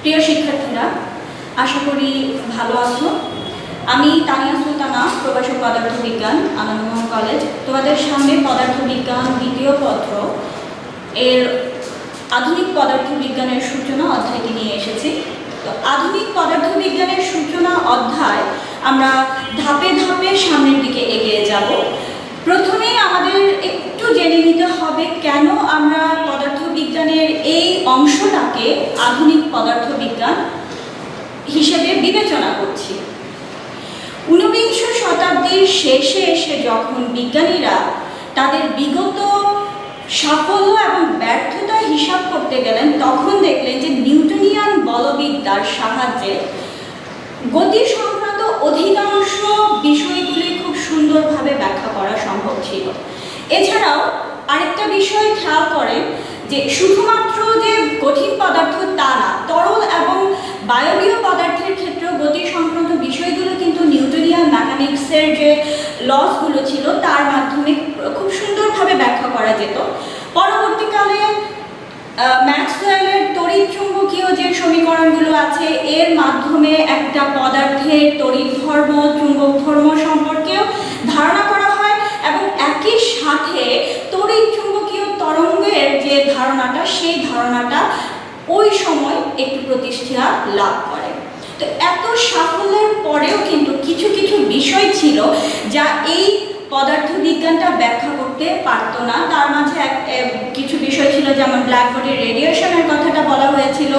প্রিয় শিক্ষার্থীরা, আশা করি ভালো আছো। আমি তানিয়া সুলতানা, প্রভাষক পদার্থবিজ্ঞান, আনন্দমোহন কলেজ, তোমাদের সামনে পদার্থবিজ্ঞান দ্বিতীয় পত্র এর আধুনিক পদার্থবিজ্ঞানের সূচনা অধ্যায়টি নিয়ে এসেছি। তো আধুনিক পদার্থবিজ্ঞানের সূচনা অধ্যায় আমরা ধাপে ধাপে সামনের দিকে এগিয়ে যাব। প্রথমেই আমাদের একটু জেনে নিতে হবে কেন আমরা পদার্থবিজ্ঞানের এই অংশটাকে আধুনিক পদার্থবিজ্ঞান হিসেবে বিবেচনা করছি। ঊনবিংশ শতাব্দীর শেষে এসে যখন বিজ্ঞানীরা তাদের বিগত সাফল্য এবং ব্যর্থতা হিসাব করতে গেলেন, তখন দেখলেন যে নিউটনিয়ান বলবিদ্যার সাহায্যে গতি সংক্রান্ত অধিকাংশ বিষয়গুলি খুব সুন্দরভাবে ব্যাখ্যা করা সম্ভব ছিল। এছাড়াও আরেকটা বিষয় খেয়াল করেন যে শুধুমাত্র যে কঠিন পদার্থ তা না, তরল এবং বায়বীয় পদার্থের ক্ষেত্রেও গতি সংক্রান্ত বিষয়গুলো কিন্তু নিউটনিয়ান মেকানিক্সের যে লসগুলো ছিল তার মাধ্যমে খুব সুন্দরভাবে ব্যাখ্যা করা যেত। পরবর্তীকালে ম্যাক্সওয়েলের তড়িৎচুম্বকীয় যে সমীকরণগুলো আছে এর মাধ্যমে একটা পদার্থের তড়িৎ ধর্ম, চুম্বক ধর্ম সম্পর্কেও ধারণা করা হয় এবং একই সাথে তড়িৎচুম্বকীয় তরঙ্গের যে ধারণাটা, সেই ধারণাটা ওই সময় একটু প্রতিষ্ঠা লাভ করে। তো এত সাফল্যের পরেও কিন্তু কিছু কিছু বিষয় ছিল যা এই পদার্থবিজ্ঞানটা ব্যাখ্যা করতে পারতো না। তার মাঝে কিছু বিষয় ছিল, যেমন ব্ল্যাক বডির রেডিয়েশনের কথাটা বলা হয়েছিল,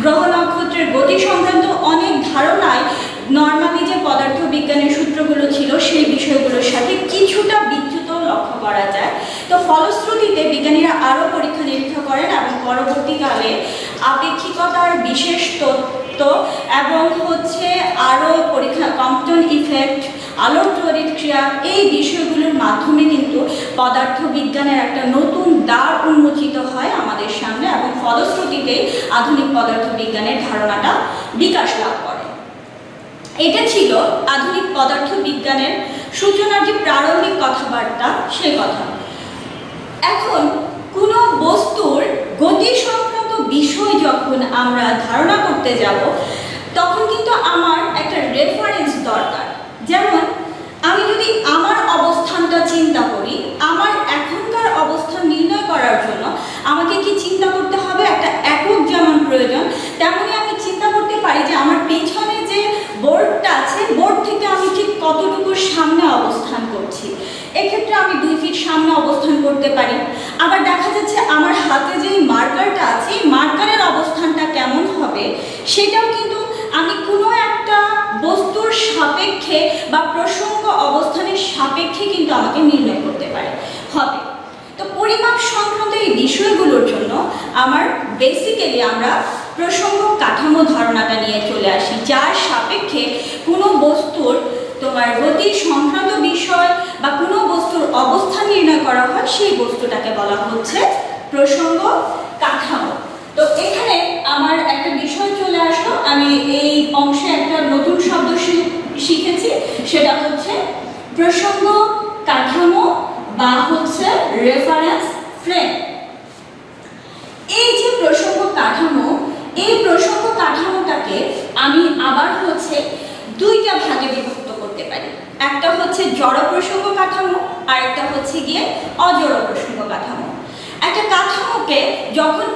গ্রহ নক্ষত্রের গতি সংক্রান্ত অনেক ধারণায় নর্মালি যে পদার্থবিজ্ঞানের সূত্রগুলো ছিল সেই বিষয়গুলোর সাথে কিছুটা বিচ্যুত লক্ষ্য করা যায়। তো ফলশ্রুতিতে বিজ্ঞানীরা আরও পরীক্ষা নিরীক্ষা করেন এবং পরবর্তীকালে আপেক্ষিকতার বিশেষ তত্ত্ব এবং আরও পরীক্ষা, কম্পটন ইফেক্ট, আলোর তড়িৎ ক্রিয়া, এই বিষয়গুলোর মাধ্যমে কিন্তু পদার্থবিজ্ঞানের একটা নতুন দ্বার উন্মোচিত হয় আমাদের সামনে এবং ফলশ্রুতিতে আধুনিক পদার্থবিজ্ঞানের ধারণাটা বিকাশ লাভ করে। এটা ছিল আধুনিক পদার্থবিজ্ঞানের সূচনার যে প্রারম্ভিক কথাবার্তা, সেই কথা। এখন কোনো বস্তুর গতি সংক্রান্ত বিষয় যখন আমরা ধারণা করতে যাব, তখন কিন্তু আমার একটা রেফারেন্স দরকার। যেমন আমি যদি আমার অবস্থানটা চিন্তা করি, আমার এখনকার অবস্থান নির্ণয় করার জন্য আমাকে কি চিন্তা করতে হবে, একটা একক যেমন প্রয়োজন, তেমনি আমি চিন্তা করতে পারি যে আমার পেছনে যে বোর্ডটা আছে, বোর্ড থেকে আমি ঠিক কতটুকু সামনে অবস্থান করছি। এক্ষেত্রে আমি 2 ফিট সামনে অবস্থান করতে পারি। আবার দেখা যাচ্ছে আমার হাতে যে মার্কারটা আছে, মার্কারের অবস্থানটা কেমন হবে সেটাও কিন্তু আমি কোনো একটা বস্তুর সাপেক্ষে বা প্রসঙ্গ অবস্থানের সাপেক্ষে কিন্তু আমাকে নির্ণয় করতে হবে। তো পরিমাপ সংক্রান্ত এই বিষয়গুলোর জন্য আমরা প্রসঙ্গ কাঠামো ধারণাটা নিয়ে চলে আসি, যার সাপেক্ষে কোনো বস্তুর গতি সংক্রান্ত বিষয় বা কোনো বস্তুর অবস্থান নির্ণয় করা হয়, সেই বস্তুটাকে বলা হচ্ছে প্রসঙ্গ কাঠামো। তো এখানে আমার একটা বিষয় চলে আসলো, আমি এই অংশে একটা নতুন শব্দ শিখেছি, সেটা হচ্ছে প্রসঙ্গ কাঠামো বা রেফারেন্স ফ্রেম। এই যে প্রসঙ্গ কাঠামো, এই প্রসঙ্গ কাঠামোটাকে আমি আবার দুইটা ভাগে বিভক্ত করতে পারি। একটা জড় প্রসঙ্গ কাঠামো আর একটা গিয়ে অজড় প্রসঙ্গ কাঠামো। একটা কাঠামোকে যখন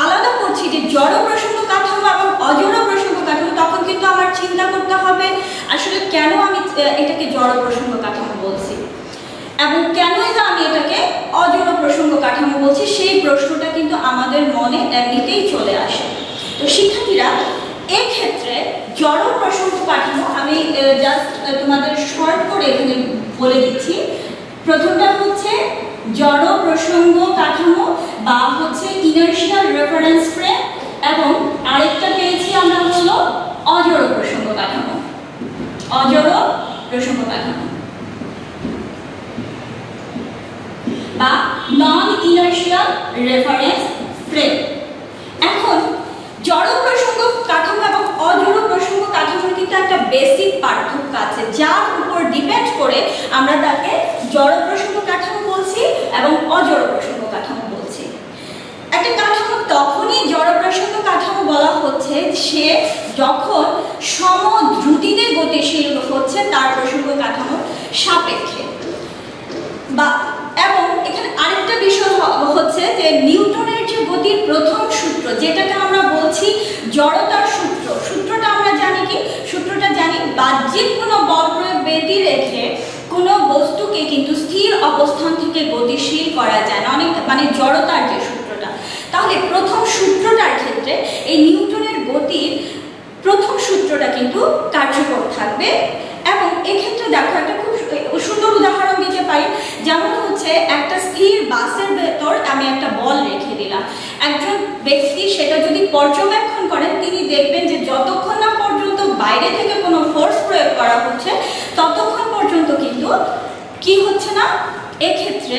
আলাদা করছি যে জড় প্রসঙ্গ কাঠামো এবং অজড় প্রসঙ্গ কাঠামো, তখন কিন্তু আমার চিন্তা করতে হবে আসলে কেন আমি এটাকে জড় প্রসঙ্গ কাঠামো বলছি এবং কেনই বা আমি এটাকে অজড় প্রসঙ্গ কাঠামো বলছি, সেই প্রশ্নটা কিন্তু আমাদের মনে এমনিতেই চলে আসে। তো শিক্ষার্থীরা, এক্ষেত্রে জড় প্রসঙ্গ কাঠামো আমি জাস্ট তোমাদের শর্ট করে এখানে বলে দিচ্ছি। প্রথমটা জড় প্রসঙ্গ কাঠামো বা ইনার্শিয়াল রেফারেন্স ফ্রেম, এবং আরেকটা পেয়েছি আমরা অজড় প্রসঙ্গ কাঠামো। অজড় প্রসঙ্গ কাঠামো বা নন ইনার্শিয়াল রেফারেন্স ফ্রেম। এখন জড় প্রসঙ্গ কাঠামো এবং অজড় প্রসঙ্গ কাঠামোর কিন্তু একটা বেসিক পার্থক্য আছে, যার উপর ডিপেন্ড করে আমরা তাকে জড় প্রসঙ্গ কাঠামো বলছি এবং অজড় প্রসঙ্গ কাঠামো বলছি। একটা কাঠামো তখনই জড় প্রসঙ্গ কাঠামো বলা হচ্ছে সে যখন সমদ্রুতিতে গতিশীল হচ্ছে তার প্রসঙ্গ কাঠামোর সাপেক্ষে। বা এবং এখানে আরেকটা বিষয় হচ্ছে যে নিউটনের যে গতির প্রথম সূত্র, যেটাকে আমরা বলছি জড়তার সূত্র, সূত্রটা আমরা জানি কি? সূত্রটা জানি বাহ্যিক কোনো বল প্রয়োগ ব্যতি রেখে কোনো বস্তুকে কিন্তু স্থির অবস্থান থেকে গতিশীল করা যায় না, অনেক মানে জড়তার যে সূত্রটা। তাহলে প্রথম সূত্রটার ক্ষেত্রে এই নিউটনের গতির প্রথম সূত্রটা কিন্তু কার্যকর থাকবে। এবং এক্ষেত্রে দেখো একটা খুব সুন্দর উদাহরণ দিতে পারি, যেমন হচ্ছে একটা স্থির বাসের ভেতর আমি একটা বল রেখে দিলাম। একজন ব্যক্তি সেটা যদি পর্যবেক্ষণ করেন, তিনি দেখবেন যে যতক্ষণ না পর্যন্ত বাইরে থেকে কোনো ফোর্স প্রয়োগ করা হচ্ছে ততক্ষণ পর্যন্ত কিন্তু কি হচ্ছে না, এক্ষেত্রে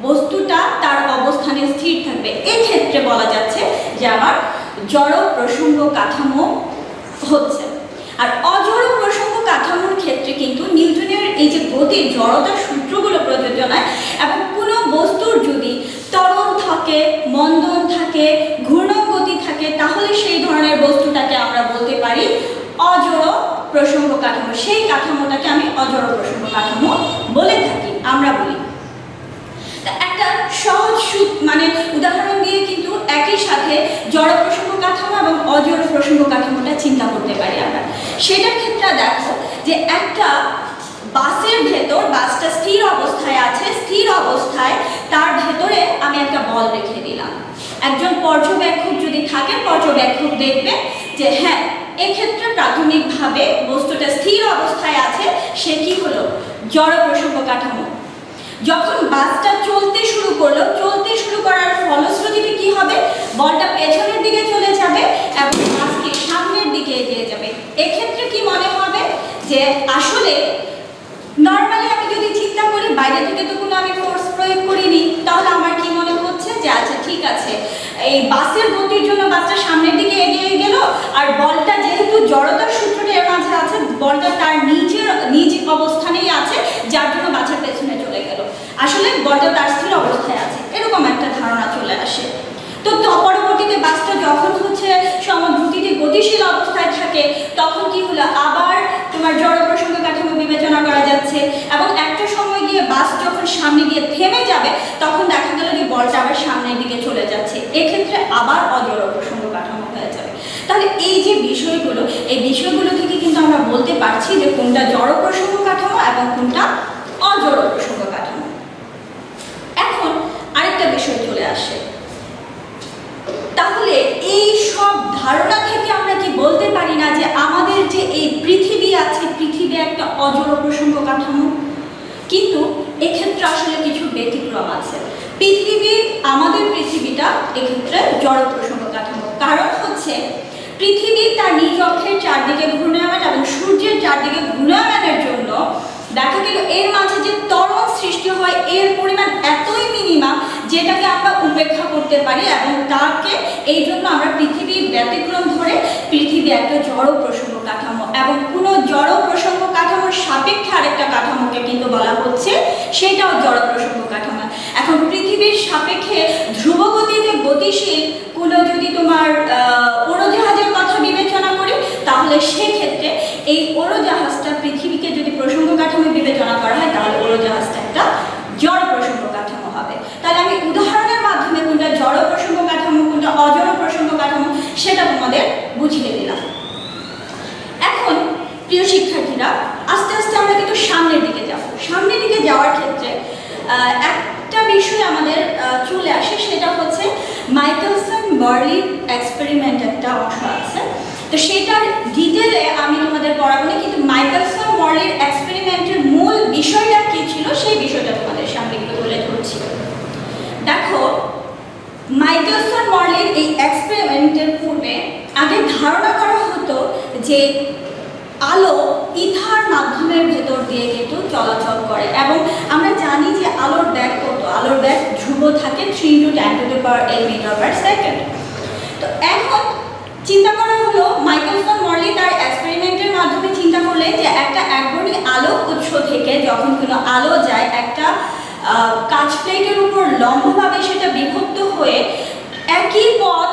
বস্তুটা তার অবস্থানে স্থির থাকবে। এক্ষেত্রে বলা যাচ্ছে যে আমার জড় প্রসঙ্গ কাঠামো হচ্ছে। আর অজড় প্রসঙ্গ কাঠামোর ক্ষেত্রে কিন্তু নিউটনের এই যে গতির জড়তার সূত্রগুলো প্রযোজ্য নয়, এবং কোনো বস্তুর যদি ত্বরণ থাকে, মন্দন থাকে, ঘূর্ণন গতি থাকে, তাহলে সেই ধরনের বস্তুটাকে আমরা বলতে পারি অজড় প্রসঙ্গ কাঠামো। সেই কাঠামোটাকে আমি অজড় প্রসঙ্গ কাঠামো বলে থাকি, আমরা বলি। একটা সহজ মানে উদাহরণ দিয়ে কিন্তু একই সাথে জড় প্রসঙ্গ কাঠামো এবং অজড় প্রসঙ্গ কাঠামোটা চিন্তা করতে পারি আমরা। সেটার ক্ষেত্রে দেখো যে একটা বাসের ভেতর, বাসটা স্থির অবস্থায় আছে, স্থির অবস্থায় তার ভেতরে আমি একটা বল রেখে দিলাম। একজন পর্যবেক্ষক যদি থাকে, পর্যবেক্ষক দেখবে যে হ্যাঁ এক্ষেত্রে প্রাথমিকভাবে বস্তুটা স্থির অবস্থায় আছে, সে কি হলো? জড় প্রসঙ্গ কাঠামো। যখন বাসটা চলতে শুরু করলো, চলতে শুরু করার ফলশ্রুতিতে কি হবে? বলটা পেছনের দিকে চলে যাবে এবং বাসকে সামনের দিকে এগিয়ে যাবে। এক্ষেত্রে কি মনে হবে যে আসলে নর্মালি আমি যদি চিন্তা করি বাইরে থেকে তো কোনো আমি ফোর্স প্রয়োগ করিনি, তাহলে আমার কি মনে হচ্ছে যে আচ্ছা ঠিক আছে, এই বাসের গতির জন্য বাসটা সামনের দিকে এগিয়ে গেল, আর বলটা যেহেতু জড়তার সূত্রটা এর মাঝে আছে, বলটা তার নিজ অবস্থানেই আছে, যার জন্য বাসের পেছনে চলে গেল। আসলে বলটা তার স্থির অবস্থায় আছে, এরকম একটা ধারণা চলে আসে। তো পরবর্তীতে বাসটা যখন হচ্ছে সমদ্রুতিতে গতিশীল অবস্থায় থাকে, তখন কি হলো? আবার তোমার জড় প্রসঙ্গ কাঠামো বিবেচনা করা যাচ্ছে, এবং একটা সময় গিয়ে বাস যখন সামনে গিয়ে থেমে যাবে, তখন দেখা গেল যে বলটা আবার সামনের দিকে চলে যাচ্ছে। এক্ষেত্রে আবার অজড় প্রসঙ্গ কাঠামো হয়ে যাবে। তাহলে এই যে বিষয়গুলো, এই বিষয়গুলো থেকে কিন্তু আমরা বলতে পারছি যে কোনটা জড় প্রসঙ্গ কাঠামো এবং কোনটা অজড় প্রসঙ্গ কাঠামো। এখন আরেকটা বিষয় চলে আসে, তাহলে এই সব ধারণা থেকে আমরা কি বলতে পারি না যে আমাদের যে এই পৃথিবী আছে, পৃথিবী একটা অজড় প্রসঙ্গ কাঠামো? কিন্তু এক্ষেত্রে আসলে কিছু ব্যতিক্রম আছে। আমাদের পৃথিবীটা এক্ষেত্রে জড় প্রসঙ্গ কাঠামো। কারণ হচ্ছে পৃথিবী তার নিজ অক্ষের চারদিকে ঘূর্ণায়মান এবং সূর্যের চারদিকে ঘূর্ণায়মানের জন্য দেখা গেল এর মাঝে যে ত্বরণ সৃষ্টি হয় এর পরিমাণ এতই মিনিমাম যেটাকে আমরা উপেক্ষা করতে পারি, এবং তাকে এই জন্য আমরা পৃথিবীর ব্যতিক্রম ধরে পৃথিবী একটা জড় প্রসঙ্গ কাঠামো, এবং কোনো জড় প্রসঙ্গ কাঠামোর সাপেক্ষে আরেকটা কাঠামোকে কিন্তু বলা হচ্ছে সেটাও জড় প্রসঙ্গ কাঠামো। এখন পৃথিবীর সাপেক্ষে ধ্রুবগতিতে গতিশীল কোনো যদি তোমার উড়োজাহাজের কথা বিবেচনা করি, তাহলে সেক্ষেত্রে এই উড়োজাহাজটা পৃথিবীকে যদি প্রসঙ্গ কাঠামো বিবেচনা করা হয়, তাহলে উড়োজাহাজটা একটা জড় প্রসঙ্গ কাঠামো হবে। তাহলে আমি উদাহরণের মাধ্যমে কোনটা জড় প্রসঙ্গ কাঠামো, কোনটা অজড় প্রসঙ্গ কাঠামো সেটা তোমাদের বুঝিয়ে দিলাম। এখন প্রিয় শিক্ষার্থীরা, আস্তে আস্তে আমরা কিন্তু সামনের দিকে যাব। সামনের দিকে যাওয়ার ক্ষেত্রে একটা বিষয় আমাদের চলে আসে, সেটা হচ্ছে মাইকেলসন-মর্লির এক্সপেরিমেন্ট একটা অংশ আছে। তো সেটার ডিটেলে আমি তোমাদের পড়াবো না, কিন্তু মাইকেলসন-মর্লির এক্সপেরিমেন্টের মূল বিষয়টা কি ছিল সেই বিষয়টা তোমাদের সামনে একটু তুলে ধরছি। দেখো, মাইকেলসন-মর্লির এই এক্সপেরিমেন্টের পূর্বে আগে ধারণা করা হতো যে আলো ইথার মাধ্যমের ভেতর দিয়ে কিন্তু চলাচল করে, এবং আমরা জানি যে আলোর ব্যাগ কত? আলোর ব্যাগ ধ্রুব থাকে 3 × 10⁻8 মিটার/সেকেন্ড। তো এখন চিন্তা করা হলো, মাইকেলসন-মর্লি তার এক্সপেরিমেন্টের মাধ্যমে চিন্তা করলেন যে একটা একবর্ণী আলোক উৎস থেকে যখন কোনো আলো যায়, একটা কাঁচ প্লেটের উপর লম্বভাবে সেটা বিভক্ত হয়ে একই পথ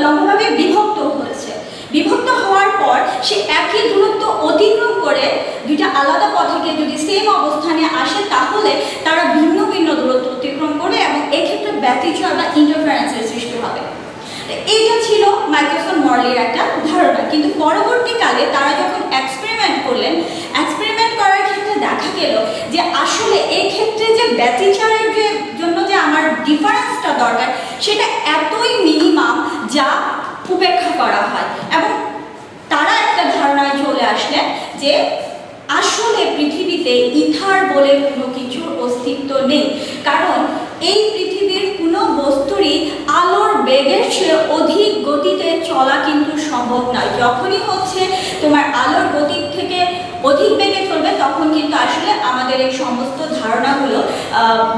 লম্বভাবে বিভক্ত হচ্ছে, সে একই দূরত্ব অতিক্রম করে দুইটা আলাদা পথে গিয়ে যদি সেম অবস্থানে আসে তাহলে তারা ভিন্ন ভিন্ন দূরত্ব অতিক্রম করে এবং এক্ষেত্রে ব্যতিচয় বা ইন্টারফারেন্সের সৃষ্টি হবে। এইটা ছিল মাইকেলসন মর্লির একটা ধারণা, কিন্তু পরবর্তীকালে তারা যখন এক্সপেরিমেন্ট করলেন, এক্সপেরিমেন্ট করার ক্ষেত্রে দেখা গেল যে আসলে এই ক্ষেত্রে যে ব্যতিচয়ের জন্য যে আমার ডিফারেন্সটা দরকার সেটা এতই মিনিমাম যা উপেক্ষা করা হয়। এবং তারা একটা ধারণায় চলে আসলেন যে আসলে পৃথিবীতে ইথার বলে কোনো কিছুর অস্তিত্ব নেই, কারণ এই পৃথিবীর কোনো বস্তুরই আলোর বেগের চেয়ে অধিক গতিতে চলা কিন্তু সম্ভব নয়। যখনই হচ্ছে তোমার আলোর গতির থেকে অধিক বেগে চলবে তখন কিন্তু আসলে আমাদের এই সমস্ত ধারণাগুলো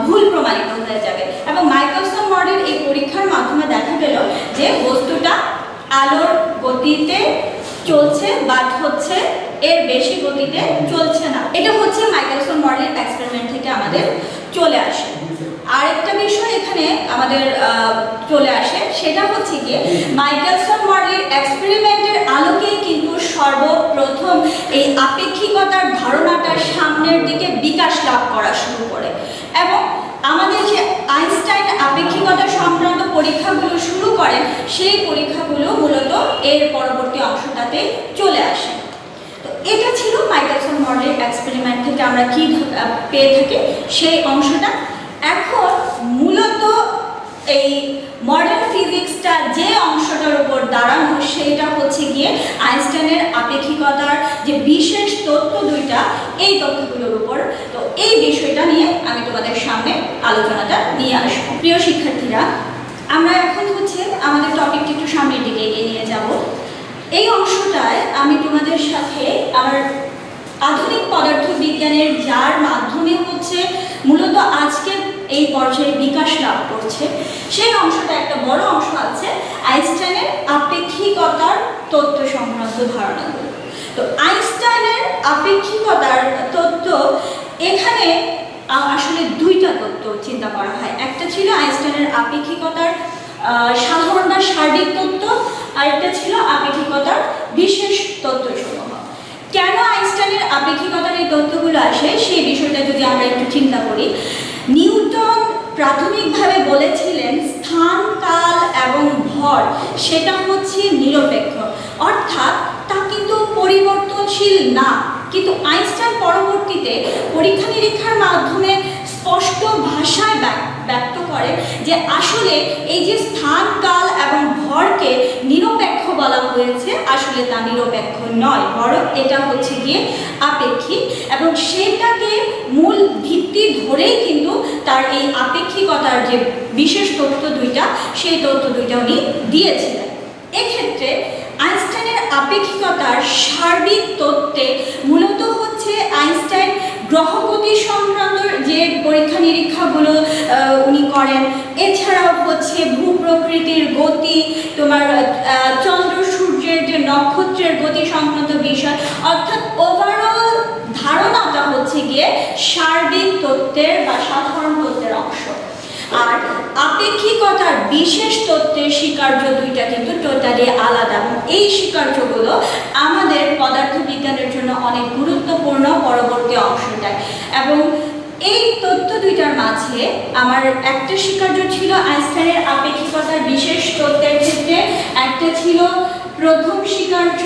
ভুল প্রমাণিত হয়ে যাবে। এবং মাইকেলসন মডেল এই পরীক্ষার মাধ্যমে দেখা গেল যে বস্তুটা আলোর গতিতে চলছে বাট হচ্ছে এর বেশি গতিতে চলছে না। এটা হচ্ছে মাইকেলসন মডেলের এক্সপেরিমেন্ট থেকে আমাদের চলে আসে। আরেকটা বিষয় এখানে আমাদের চলে আসে, সেটা হচ্ছে গিয়ে মাইকেলসন মডেলের এক্সপেরিমেন্টের আলোকেই কিন্তু সর্বপ্রথম এই আপেক্ষিকতার ধারণাটা সামনের দিকে বিকাশ লাভ করা শুরু করে এবং আমাদের যে আইনস্টাইন আপেক্ষিকতা সংক্রান্ত পরীক্ষাগুলো শুরু করেন সেই পরীক্ষাগুলো মূলত এর পরবর্তী অংশটাতে চলে আসে। তো এটা ছিল মাইকেলসন মডেলের এক্সপেরিমেন্ট থেকে আমরা কি পেয়ে থাকি সেই অংশটা। এখন মূলত এই মডার্ন ফিজিক্সটা যে অংশটার উপর দাঁড়ানো সেটা হচ্ছে গিয়ে আইনস্টাইনের আপেক্ষিকতার যে বিশেষ তত্ত্ব দুইটা, এই তথ্যগুলোর উপর। তো এই বিষয়টা নিয়ে আমি তোমাদের সামনে আলোচনাটা নিয়ে আসবো। প্রিয় শিক্ষার্থীরা, আমরা এখন হচ্ছে আমাদের টপিকটি একটু সামনের দিকে এগিয়ে নিয়ে যাব। এই অংশটায় আমি তোমাদের সাথে আমার আধুনিক পদার্থবিজ্ঞানের যার মাধ্যমে হচ্ছে মূলত আজকের এই পর্যায়ে বিকাশ লাভ করছে সেই অংশটা একটা বড় অংশ আছে আইনস্টাইনের আপেক্ষিকতার তত্ত্ব সংক্রান্ত ধারণাগুলো। তো আইনস্টাইনের আপেক্ষিকতার তত্ত্ব, এখানে আসলে দুইটা তত্ত্ব চিন্তা করা হয়। একটা ছিল আইনস্টাইনের আপেক্ষিকতার সাধারণ বা সার্বিক তত্ত্ব, আর একটা ছিল আপেক্ষিকতার বিশেষ তত্ত্বসমূহ। কেন আইনস্টাইনের আপেক্ষিকতার এই তত্ত্বগুলো আসে সেই বিষয়টা যদি আমরা একটু চিন্তা করি, নিউটন প্রাথমিকভাবে বলেছিলেন স্থান, কাল এবং ভর সেটা হচ্ছে নিরপেক্ষ, অর্থাৎ তা কিন্তু পরিবর্তনশীল না। কিন্তু আইনস্টাইন পরবর্তীতে পরীক্ষা নিরীক্ষার মাধ্যমে স্পষ্ট ভাষায় ব্যক্ত করে যে আসলে এই যে স্থান, কাল এবং ভরকে নিরপেক্ষ বলা হয়েছে, আসলে তা নিরপেক্ষ নয়, বরং এটা হচ্ছে গিয়ে আপেক্ষিক। এবং সেটাকে মূল ভিত্তি ধরেই কিন্তু তার এই আপেক্ষিকতার যে বিশেষ তত্ত্ব দুইটা, সেই তত্ত্ব দুইটা উনি দিয়েছিলেন। এক্ষেত্রে আইনস্টাইনের আপেক্ষিকতার সার্বিক তত্ত্বে মূলত হচ্ছে আইনস্টাইন গ্রহগতি সংক্রান্ত যে পরীক্ষা নিরীক্ষাগুলো উনি করেন, এছাড়াও হচ্ছে ভূপ্রকৃতির গতি, তোমার চন্দ্র সূর্যের যে নক্ষত্রের গতি সংক্রান্ত বিষয়, অর্থাৎ ওভারঅল ধারণাটা হচ্ছে গিয়ে সার্বিক তত্ত্বের বা সাধারণ তত্ত্বের অংশ। আর আপেক্ষিকতার বিশেষ তত্ত্বের স্বীকার্য দুইটা কিন্তু টোটালি আলাদা, এবং এই স্বীকার্যগুলো আমাদের পদার্থবিজ্ঞানের জন্য অনেক গুরুত্বপূর্ণ পরবর্তী অংশটায়। এবং এই তত্ত্ব দুইটার মাঝে আমার একটা স্বীকার্য ছিল আইনস্টাইনের আপেক্ষিকতার বিশেষ তত্ত্বের ক্ষেত্রে, একটা ছিল প্রথম স্বীকার্য।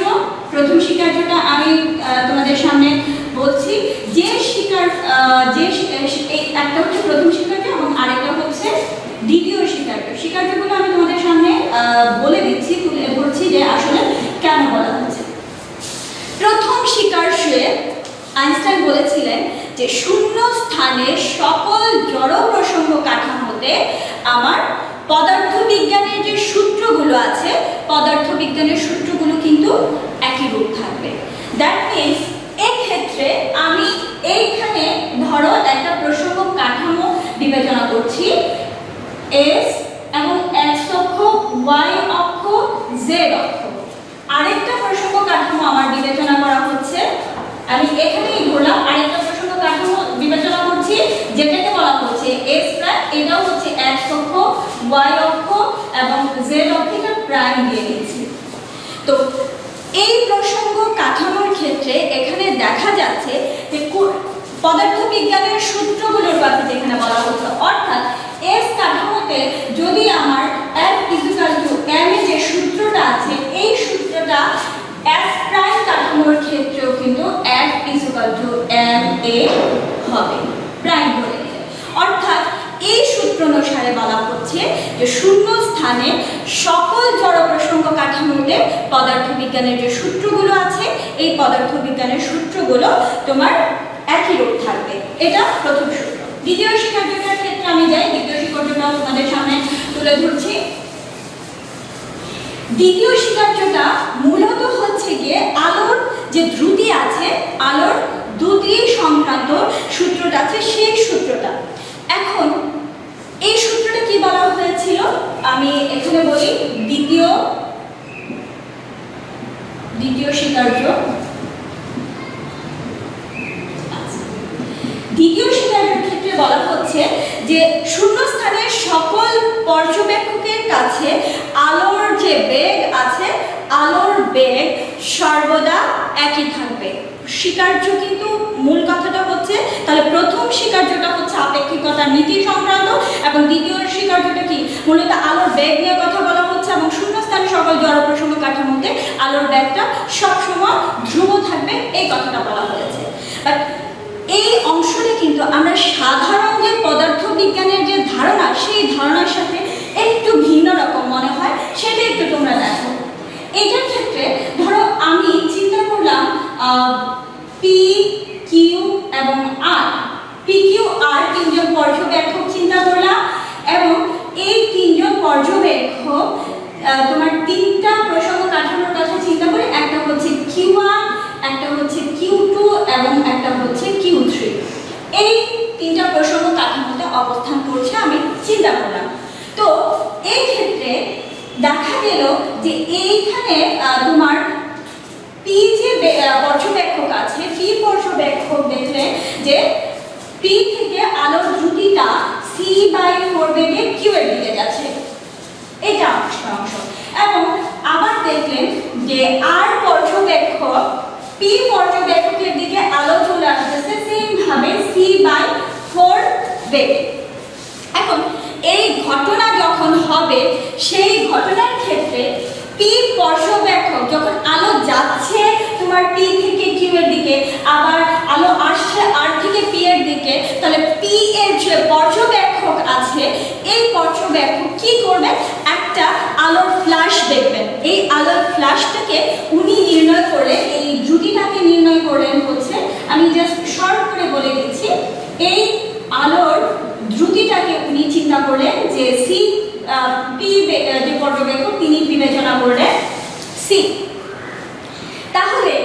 প্রথম স্বীকার্যটা আমি তোমাদের সামনে বলছি। যে একটা হচ্ছে প্রথম স্বীকার্য এবং আরেকটা হচ্ছে দ্বিতীয় স্বীকার্য। স্বীকার্যগুলো আমি তোমাদের সামনে বলে দিচ্ছি, তুলে ধরছি যে আসলে কেন বলা হচ্ছে। প্রথম স্বীকার্যে আইনস্টাইন বলেছিলেন যে শূন্য স্থানে সকল জড় প্রসঙ্গ কাঠামোতে আমার পদার্থবিজ্ঞানের যে সূত্রগুলো আছে, পদার্থবিজ্ঞানের সূত্রগুলো কিন্তু একই রূপ থাকবে। দ্যাট মিনস এক্ষেত্রে আমি এইখানে ধরো একটা প্রসঙ্গ কাঠামো বিবেচনা করছি, এস এবং এক্স অক্ষ, ওয়াই অক্ষ, জেড অক্ষ। আরেকটা প্রসঙ্গ কাঠামো আমার বিবেচনা করা হচ্ছে, আমি এখানেই ধরলাম আরেকটা প্রসঙ্গ কাঠামো বিবেচনা করছি যেটাকে বলা হচ্ছে এক্স প্রাইম, এটাও হচ্ছে এক্স অক্ষ, ওয়াই অক্ষ এবং জেড অক্ষটা প্রাইম দিয়ে দিচ্ছি। তো এই প্রসঙ্গ কাঠামোর ক্ষেত্রে এখানে দেখা যাচ্ছে যে পদার্থবিজ্ঞানের সূত্রগুলোর কথা যেখানে বলা হচ্ছে, অর্থাৎ এস কাঠামোতে যদি আমার F = m এর যে সূত্রটা আছে এই সূত্রটা S প্রাইম কাঠামোর ক্ষেত্রেও কিন্তু F = ma হবে প্রাইম ধরে নিলে। অর্থাৎ এই সূত্র অনুসারে বলা হচ্ছে যে শূন্য স্থানে সকল জড় প্রসঙ্গ কাঠামোতে পদার্থবিজ্ঞানের যে সূত্রগুলো আছে এই পদার্থবিজ্ঞানের সূত্রগুলো তোমার একই রূপ থাকবে। এটা প্রথম সূত্র। দ্বিতীয় শিক্ষার্থীদের ক্ষেত্রে আমি যাই, দ্বিতীয় শিক্ষার্থীটা তোমাদের সামনে তুলে ধরছি। দ্বিতীয় শিক্ষার্থীটা মূলত হচ্ছে গিয়ে আলোর যে দ্রুতি আছে, আলোর দ্রুতি সংক্রান্ত সূত্রটা আছে সেই সূত্রটা। এখন এই সূত্রটা কি বলা হয়েছিল আমি এখানে বলি। দ্বিতীয় শিক্ষার্থী দ্বিতীয় শিক্ষার্থীর ক্ষেত্রে বলা হচ্ছে যে শূন্যস্থানের সকল পর্যবেক্ষকের কাছে আলোর যে বেগ আছে আলোর বেগ সর্বদা একই থাকবে। স্বীকার্য কিন্তু মূল কথাটা হচ্ছে, তাহলে প্রথম স্বীকার্যটা হচ্ছে আপেক্ষিকতার নীতি সংক্রান্ত এবং দ্বিতীয় স্বীকার্যটা কি মূলত আলোর বেগ নিয়ে কথা বলা হচ্ছে এবং শূন্যস্থানে সকল জড় প্রসঙ্গ কাঠামোতে আলোর বেগটা সবসময় ধ্রুব থাকবে এই কথাটা বলা হয়েছে। বাট এই অংশটি কিন্তু আমরা সাধারণ যে পদার্থবিজ্ঞানের যে ধারণা সেই ধারণার সাথে একটু ভিন্ন রকম মনে হয়, সেটা একটু তোমরা দেখো। এটার ক্ষেত্রে ধরো আমি চিন্তা করলাম পি কিউ এবং আর, পি কিউ আর তিনজন পর্যবেক্ষক চিন্তা করলাম এবং এই তিনজন পর্যবেক্ষক তোমার তিনটা প্রসঙ্গ কাঠামোর কথা চিন্তা করে, একটা হচ্ছে Q1, একটা হচ্ছে Q2 এবং একটা হচ্ছে Q3। এই তিনটা প্রসঙ্গ কাঠামোতে অবস্থান করছে আমি চিন্তা করলাম। তো এই ক্ষেত্রে দেখা গেল যে এইখানে তোমার পি যে পর্যবেক্ষক আছে, পি পর্যবেক্ষক দেখলে যে পি থেকে আলোর দ্রুতিটা c/4 বেগে কিউ এর দিকে যাচ্ছে, এটা অংশ। এবং আবার দেখলেন যে আর পর্যবেক্ষক পি পর্যবেক্ষকের দিকে আলো চলে আসতেছে সেম ভাবে c/4 বেগে। এখন এই ঘটনা যখন হবে সেই ঘটনার ক্ষেত্রে পি পর্যবেক্ষক যখন আলো যাচ্ছে তোমার পি থেকে কিউ এর দিকে, আবার আলো আসছে আর থেকে পি এর দিকে, তাহলে পি এর যে পর্যবেক্ষক আছে এই পর্যবেক্ষক কি করবে, একটা আলোর ফ্ল্যাশ দেখবেন। এই আলোর ফ্ল্যাশটাকে উনি নির্ণয় করে এই দ্রুতিটাকে নির্ণয় করলেন হচ্ছে, আমি জাস্ট শর্ট করে বলে দিচ্ছি, এই আলোর দ্রুতিটাকে উনি চিন্তা করলেন যে সি পি যে পর্যবেক্ষক তিনি বিবেচনা করলেন সি। তাহলে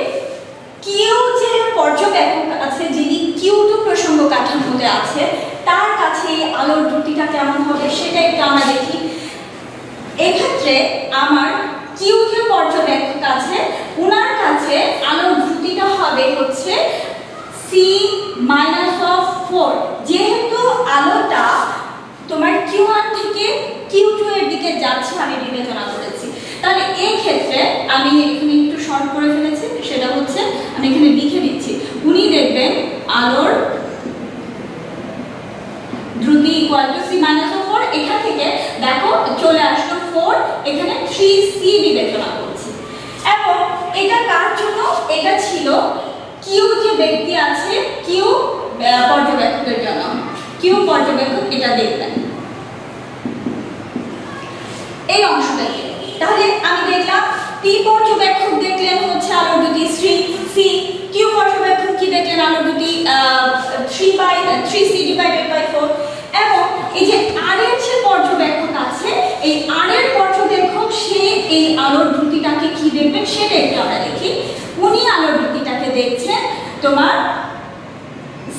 কিউ যে পর্যবেক্ষক আছে যিনি Q2 প্রসঙ্গ কাঠামোতে আছে তার কাছে এই আলোর দ্রুতিটা কেমন হবে সেটা একটু আমরা দেখি। এক্ষেত্রে আমার কিউ যে পর্যবেক্ষক আছে ওনার কাছে আলোর দ্রুতিটা হবে হচ্ছে c-4, যেহেতু আলোটা তোমার Q1 থেকে Q2 এর দিকে যাচ্ছে আমি বিবেচনা করেছি। তাহলে এই ক্ষেত্রে আমি এখানে একটু শর্ট করে ফেলেছি, সেটা হচ্ছে আমি এখানে লিখে দিচ্ছি, উনি দেখবেন আলোর দ্রুতি c-4, এখান থেকে দেখো চলে আসলো 4, এখানে 3c বিবেচনা করছি। এবং এটা কার জন্য, এটা ছিল কিউ যে ব্যক্তি আছে কিউ পর্যবেক্ষকের জন্য, কিউ পর্যবেক্ষক এটা দেখবেন এই অংশটাকে। তাহলে আমি দেখলাম পি পর্যবেক্ষক দেখলেন হচ্ছে আলোর দ্রুতি 3c, কিউ পর্যবেক্ষক কি দেখলেন আলোর দ্রুতি 3c/4, এবং এই যে আর এর যে পর্যবেক্ষক আছে এই আর এর পর্যবেক্ষক সে এই আলোর দ্রুতিটাকে কি দেখবেন সেটা একটু আমরা দেখি। উনি আলোর দ্রুতিটাকে দেখছেন তোমার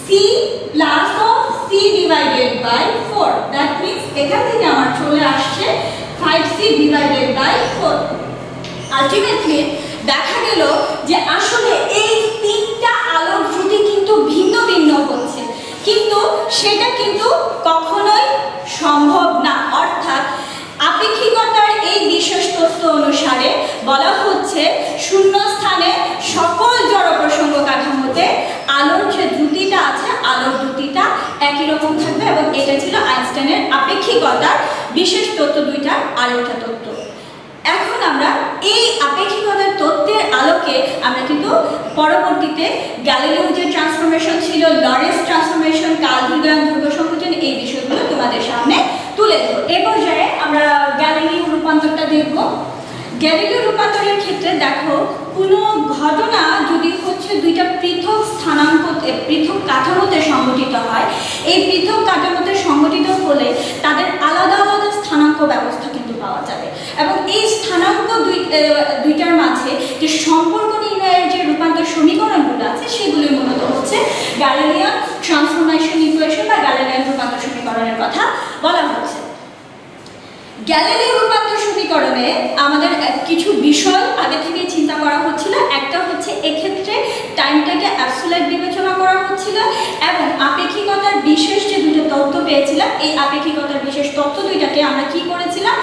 c+c/4, দ্যাট মিন্স এখান থেকে আমার চলে আসছে 5c/4। আলটিমেটলি দেখা গেল যে আসলে এই তিনটা আলোর দ্রুতি কিন্তু ভিন্ন ভিন্ন হচ্ছে, কিন্তু সেটা কিন্তু কখনোই সম্ভব না। অর্থাৎ আপেক্ষিকতার এই বিশেষ তত্ত্ব অনুসারে বলা হচ্ছে শূন্য এরকম থাকবে এবং এটা ছিল আইনস্টাইনের আপেক্ষিকতার বিশেষ তত্ত্ব দুইটার আরেকটা তত্ত্ব। এখন আমরা এই আপেক্ষিকতার তত্ত্বের আলোকে আমরা কিন্তু পরবর্তীতে গ্যালিলিও যে ট্রান্সফরমেশন ছিল, লরেন্স ট্রান্সফরমেশন, কার্ল-ভিগান ধ্রুব সংকোচন, এই বিষয়গুলো তোমাদের সামনে তুলে ধরব। এ পর্যায়ে আমরা গ্যালিলিও রূপান্তরটা দেখব। গ্যালিলিও রূপান্তরের ক্ষেত্রে দেখো, কোনো ঘটনা যদি হচ্ছে দুইটা পৃথক স্থানাঙ্ক পৃথক কাঠামোতে সংঘটিত হয়, এই পৃথক কাঠামোতে সংঘটিত হলে তাদের আলাদা আলাদা স্থানাঙ্ক ব্যবস্থা কিন্তু পাওয়া যাবে এবং এই স্থানাঙ্ক দুইটার মাঝে যে সম্পর্ক নির্ণয়ের যে রূপান্তর সমীকরণগুলো আছে সেগুলি মূলত হচ্ছে গ্যালিলিয়ান ট্রান্সফরমেশন ইকুয়েশন বা গ্যালিলিয়ান রূপান্তর সমীকরণের কথা বলা হচ্ছে। গ্যালিলিও রূপান্তর সমীকরণে আমাদের কিছু বিষয় আগে থেকে চিন্তা করা হচ্ছিল। একটা হচ্ছে এক্ষেত্রে টাইমটাকে অ্যাবসোলিউট বিবেচনা করা হচ্ছিল এবং আপেক্ষিকতার বিশেষ যে দুটো তত্ত্ব পেয়েছিলাম, এই আপেক্ষিকতার বিশেষ তত্ত্ব দুইটাকে আমরা কি করেছিলাম,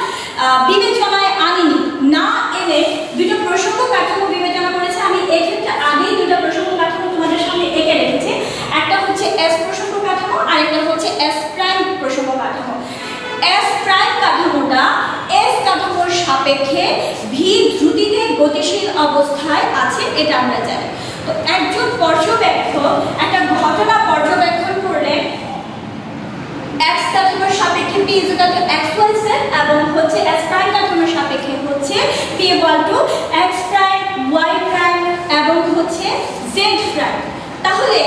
বিবেচনায় আনিনি, না এনে দুটো প্রসঙ্গ কাঠামো বিবেচনা করেছে। আমি এক্ষেত্রে আগেই দুটো প্রসঙ্গ কাঠামো তোমাদের সামনে এঁকে রেখেছি। একটা হচ্ছে এস প্রসঙ্গ কাঠামো, আরেকটা হচ্ছে এস প্রাইম প্রসঙ্গ কাঠামো। এস প্রাইম কাঠামোটা এস কাঠামোর সাপেক্ষে ভি দ্রুতিতে গতিশীল অবস্থায় আছে, এটা আমরা জানি। তো একজন পর্যবেক্ষক একটা ঘটনা পর্যবেক্ষণ করলে এক্স কাঠামোর সাপেক্ষে P equal to X Y Z এবং হচ্ছে এস প্রাইম কাঠামোর সাপেক্ষে হচ্ছে P equal to X prime Y prime এবং হচ্ছে জেড প্রাইম। তাহলে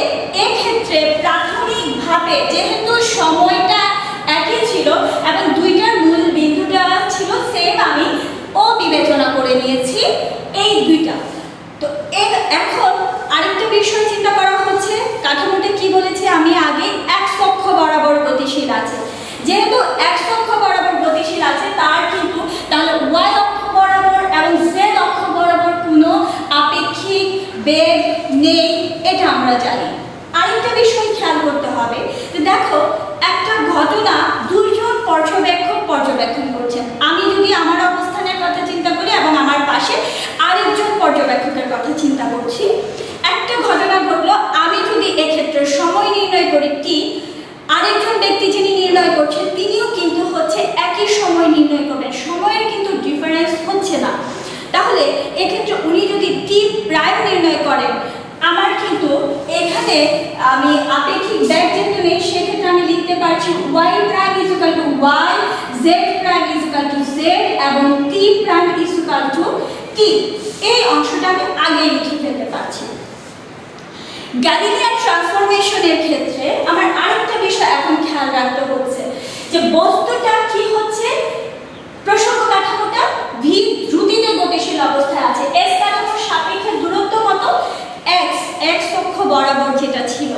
এক্ষেত্রে প্রাথমিকভাবে যেহেতু সময়টা একই ছিল এবং দুইটার মূল বিন্দুটা ছিল সেম, আমি ও বিবেচনা করে নিয়েছি এই দুইটা। তো এখন আরেকটা বিষয় চিন্তা করা হচ্ছে, কাঠামোটা কি বলেছে আমি আগে, এক্স অক্ষ বরাবর গতিশীল আছে। যেহেতু এক্স অক্ষ বরাবর গতিশীল আছে, তার কিন্তু তাহলে ওয়াই অক্ষ বরাবর এবং জেড অক্ষ বরাবর কোনো আপেক্ষিক বেগ নেই, এটা আমরা জানি। আরেকটা বিষয় খেয়াল করতে হবে যে দেখো, একটা ঘটনা দুইজন পর্যবেক্ষণ করছেন। আমি যদি আমার অবস্থানের কথা চিন্তা করি এবং আমার পাশে আরেকজন পর্যবেক্ষকের কথা চিন্তা করছি, একটা ঘটনা ঘটলো, আমি যদি এক্ষেত্রে সময় নির্ণয় করি টি, আরেকজন ব্যক্তি যিনি নির্ণয় করছেন তিনিও কিন্তু হচ্ছে একই সময় নির্ণয় করবেন, সময়ের কিন্তু ডিফারেন্স হচ্ছে না। তাহলে এক্ষেত্রে উনি যদি টি প্রাইম নির্ণয় করেন, আমার কিন্তু এখানে আমি আপেক্ষিক বেগ যেহেতু নেই, সেক্ষেত্রে আমি লিখতে পারছি y prime is equal to y, z prime is equal to z এবং t prime is equal to t. এই অংশটা আমি আগেই লিখে ফেলতে পারছি। গ্যালিলিয়ান ট্রান্সফরমেশনের ক্ষেত্রে আমার আরেকটা বিষয় এখন খেয়াল রাখতে হচ্ছে যে বস্তুটা কি হচ্ছে, প্রসঙ্গ কাঠামোটা ভি দ্রুতিতে গতিশীল অবস্থায় আছে। এস কাঠামোর সাপেক্ষে দূরত্ব কত, এক্স অক্ষ বরাবর যেটা ছিল,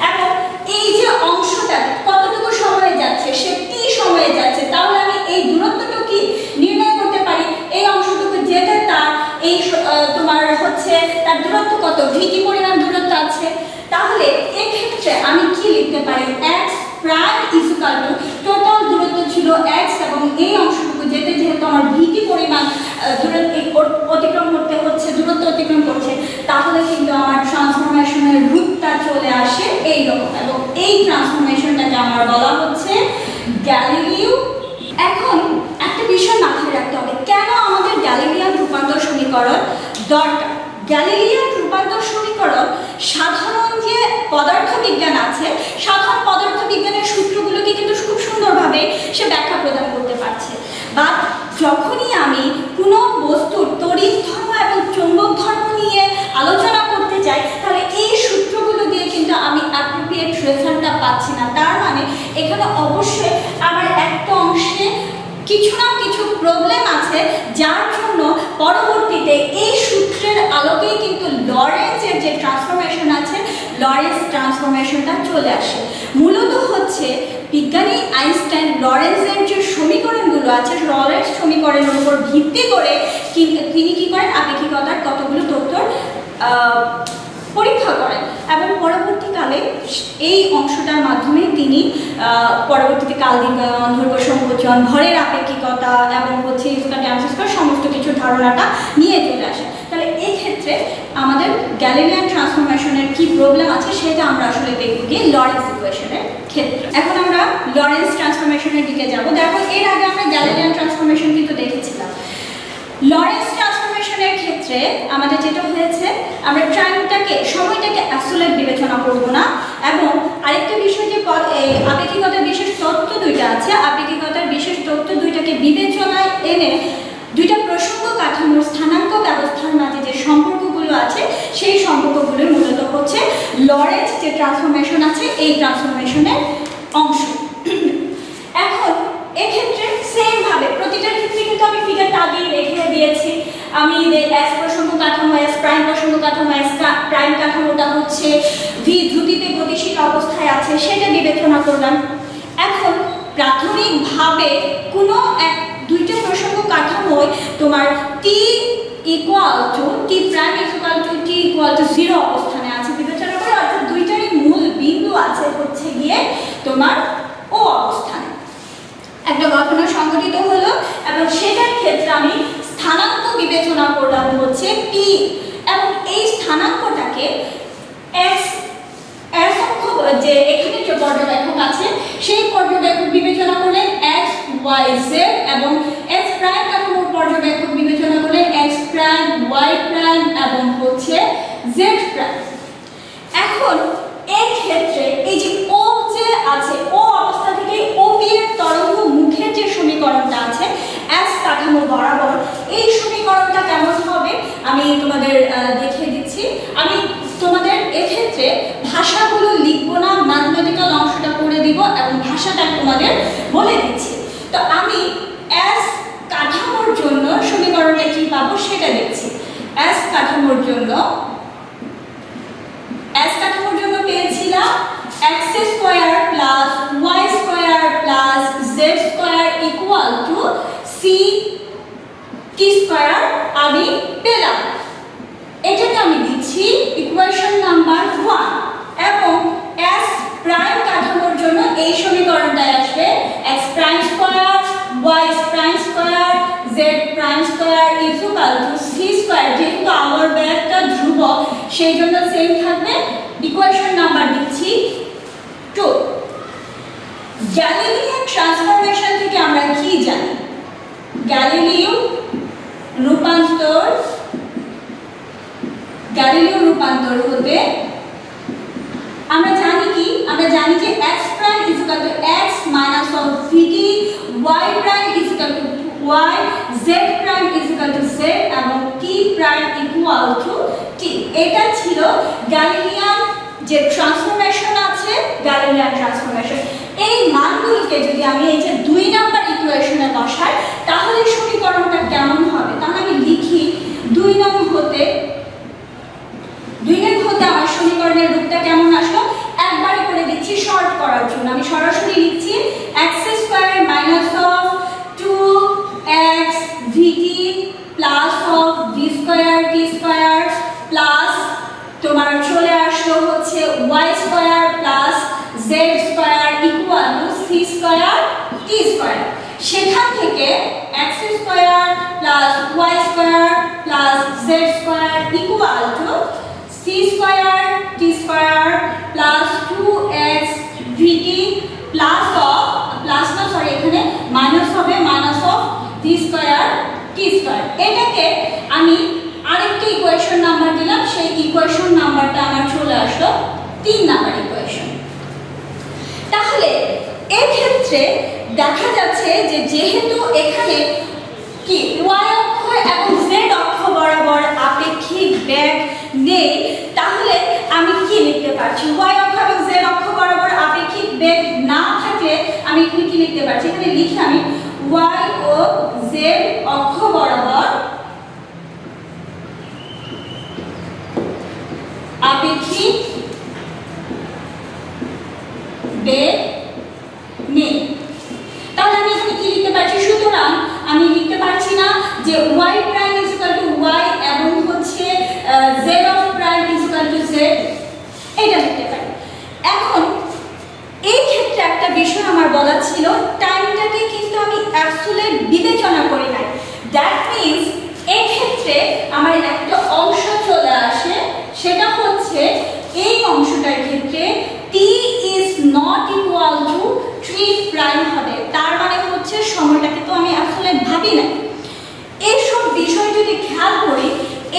এবং এই যে অংশটা কতটুকু সময়ে যাচ্ছে, সে টি সময়ে যাচ্ছে। তাহলে আমি এই দূরত্বটা কি নির্ণয় করতে পারি, এই অংশটুকু যেটা তার এই তোমার হচ্ছে তার দূরত্ব কত, ভিটি পরিমাণ দূরত্ব আছে। তাহলে এক্ষেত্রে আমি কি লিখতে পারি, x prime is equal two total দূরত্ব ছিল এক্স এবং এই অংশটুকু যেতে যেহেতু আমার ভিটি পরিমাণ দূরত্ব অতিক্রম করতে হচ্ছে, দূরত্ব অতিক্রম করছে, তাহলে কিন্তু আমার ট্রান্সফরমেশনের রূপটা চলে আসে এইরকম এবং এই ট্রান্সফরমেশনটাকে আমার বলা হচ্ছে গ্যালিলিও। এখন একটা বিষয় মাথায় রাখতে হবে, কেন আমাদের গ্যালিলিয়ান রূপান্তর সমীকরণ দরকার। গ্যালিলিয়ান রূপান্তর সমীকরণ সাধারণ যে পদার্থবিজ্ঞান আছে, সাধারণ পদার্থবিজ্ঞানের সূত্রগুলোকে কিন্তু খুব সুন্দরভাবে সে ব্যাখ্যা প্রদান করতে পারছে। বা যখনই আমি কোনো বস্তুর তড়িৎ ধর্ম এবং চৌম্বক ধর্ম নিয়ে আলোচনা করতে চাই, তাহলে এই সূত্রগুলো দিয়ে কিন্তু আমি অ্যাপ্রোপ্রিয়েট রেজাল্টটা পাচ্ছি না। তার মানে এখানে অবশ্যই আমার একটা অংশে কিছু না কিছু প্রবলেম আছে, যার জন্য পরবর্তীতে এই সূত্রের আলোকেই কিন্তু লরেন্সের যে ট্রান্সফরমেশন আছে, লরেন্স ট্রান্সফরমেশনটা চলে আসে। মূলত হচ্ছে বিজ্ঞানী আইনস্টাইন লরেন্সের যে সমীকরণগুলো আছে, লরেন্স সমীকরণের উপর ভিত্তি করে তিনি কি করেন, আপেক্ষিকতার কতগুলো তথ্যর পরীক্ষা করেন এবং পরবর্তীকালে এই অংশটার মাধ্যমে তিনি পরবর্তীতে কার্ল-ভিগান, ধ্রুব সংকোচন, ভরের আপেক্ষিকতা এবং হচ্ছে স্কয়ার সমস্ত কিছু ধারণাটা নিয়ে চলে আসে। তাহলে এই ক্ষেত্রে আমাদের গ্যালিলিয়ান ট্রান্সফরমেশনের কি প্রবলেম আছে সেটা আমরা আসলে দেখব গিয়ে লরেন্স ইকুয়েশনের ক্ষেত্রে। এখন আমরা লরেন্স ট্রান্সফরমেশনের দিকে যাব। দেখো এর আগে আমরা গ্যালিলিয়ান ট্রান্সফরমেশন কিন্তু দেখেছিলাম। লরেন্স ট্রান্সফরমেশনের ক্ষেত্রে আমাদের যেটা হয়েছে, আমরা সময়টাকে অ্যাবসোলিউট বিবেচনা করব না, এবং আরেকটা বিষয় যে আপেক্ষিকতার বিশেষ তত্ত্ব দুইটা আছে, আপেক্ষিকতার বিশেষ তত্ত্ব দুইটাকে বিবেচনায় এনে দুইটা প্রসঙ্গ কাঠামোর স্থানাঙ্ক ব্যবস্থার মাঝে যে সম্পর্কগুলো আছে সেই সম্পর্কগুলো মূলত হচ্ছে লরেন্স যে ট্রান্সফরমেশন আছে এই ট্রান্সফরমেশনের অংশ। এখন এক্ষেত্রে সেম ভাবে প্রতিটার ক্ষেত্রে কিন্তু আমি ফিগারটা আগেই রেখে দিয়েছি। আমি এস প্রসঙ্গ কাঠামো, এস প্রাইম প্রসঙ্গ কাঠামো, এস প্রাইম কাঠামোটা হচ্ছে ভি ধ্রুতিতে গতিশীল অবস্থায় আছে সেটা বিবেচনা করলাম। এখন প্রাথমিকভাবে কোনো দুইটা প্রসঙ্গ কাঠামোয় তোমার T equal to T prime equal to T equal to 0 অবস্থানে আছে বিবেচনা করে, অর্থাৎ দুইটারই মূল বিন্দু আছে হচ্ছে গিয়ে তোমার ও অবস্থানে। একটা ঘটনা সংঘটিত হলো এবং সেটার ক্ষেত্রে আমি স্থানাঙ্ক বিবেচনা করলাম হচ্ছে পি, এবং এই স্থানাঙ্কটাকে এস অক্ষ যে এখানে যে পর্যবেক্ষক আছে সেই পর্যবেক্ষক বিবেচনা করলেন এক্স ওয়াই জেড, এবং এক্স প্রাইম কাঠামোর পর্যবেক্ষক বিবেচনা করলেন এক্স প্রাইম ওয়াই প্রাইম এবং হচ্ছে জেড প্রাইম। এখন এই ক্ষেত্রে এই যে ও যে আছে ও অবস্থা থেকে ওপি এর তরঙ্গ মুখের যে সমীকরণটা আছে এস কাঠামো বরাবর, এই সমীকরণটা কেমন হবে আমি তোমাদের দেখিয়ে দিচ্ছি। আমি তোমাদের এক্ষেত্রে ভাষাগুলো লিখবো না, ম্যাথমেটিক্যাল অংশটা করে দিব এবং ভাষাটা তোমাদের বলে দিচ্ছি। তো আমি এস কাঠামোর জন্য সমীকরণটা কি পাবো সেটা দেখছি। এস কাঠামোর জন্য পেয়েছিলাম x square plus y square plus z square equal to c t square আমি পেলাম। এটাকে আমি দিচ্ছি ইকুয়েশন নাম্বার 1, এবং এস প্রাইম কাঠামোর জন্য এই সমীকরণটাই আসবে x prime square y prime square z prime square equal to c square. যেহেতু আমার ব্যাগটা ধ্রুবক সেই জন্য সেম থাকবে। ইকুয়েশন নাম্বার দিচ্ছি 2। গ্যালিলিয়ান ট্রান্সফরমেশন থেকে আমরা কি জানি? গ্যালিলিও রূপান্তর হতে আমরা জানি কি? আমরা জানি যে x prime is equal to x minus of vt, y prime is equal two y, z prime is equal two z এবং t prime equal two t। এটা ছিল গ্যালিলিয়ান যে ট্রান্সফরমেশন আছে, গ্যালিলিয়ান ট্রান্সফরমেশন। এই মানগুলোকে যদি আমি এই যে 2 নাম্বার ইকুয়েশনে বসাই তাহলে সমীকরণটা কেমন হবে? তাহলে আমি লিখি 2 নং হতে আমার সমীকরণের রূপটা কেমন আসলো একবারে করে দিচ্ছি শর্ট করার জন্য। আমি সরাসরি লিখছি x square minus of 2x vt plus of v square t square plus তোমার চলে আসলো হচ্ছে y square plus z square equal to c square t square. সেখান থেকে x square plus y square plus z square equal to c square t square plus 2x vt plus of plus না sorry এখানে minus হবে minus of v square t square. এটাকে আমি আরেকটা equation number দিলাম, সেই ইকুয়েশন নাম্বারটা আমার চলে আসলো 3 নাম্বার ইকুয়েশন। তাহলে এই ক্ষেত্রে দেখা যাচ্ছে যে যেহেতু এখানে কি y অক্ষ এবং z অক্ষ বরাবর আপেক্ষিক বেগ নেই, তাহলে আমি কি লিখতে পারছি? y অক্ষ এবং z অক্ষ বরাবর আপেক্ষিক বেগ না থাকলে আমি এখানে কি লিখতে পারছি? এখানে লিখি আমি y ও z অক্ষ বরাবর আপেক্ষিক বেগ নেই। তাহলে আমি এখানে কি লিখতে পারছি? সুতরাং আমি লিখতে পারছি না যে y prime is equal two y এবং হচ্ছে z of prime is equal two z, এটা লিখতে পারি। এখন এই ক্ষেত্রে একটা বিষয় আমার বলা ছিল, টাইমটাকে কিন্তু আমি অ্যাবসোলিউট বিবেচনা করি নাই। দ্যাট মিন্স এই ক্ষেত্রে আমার একটা অংশ চলে আসে, সেটা হচ্ছে এই অংশটার ক্ষেত্রে t is not equal যদি খেয়াল করি,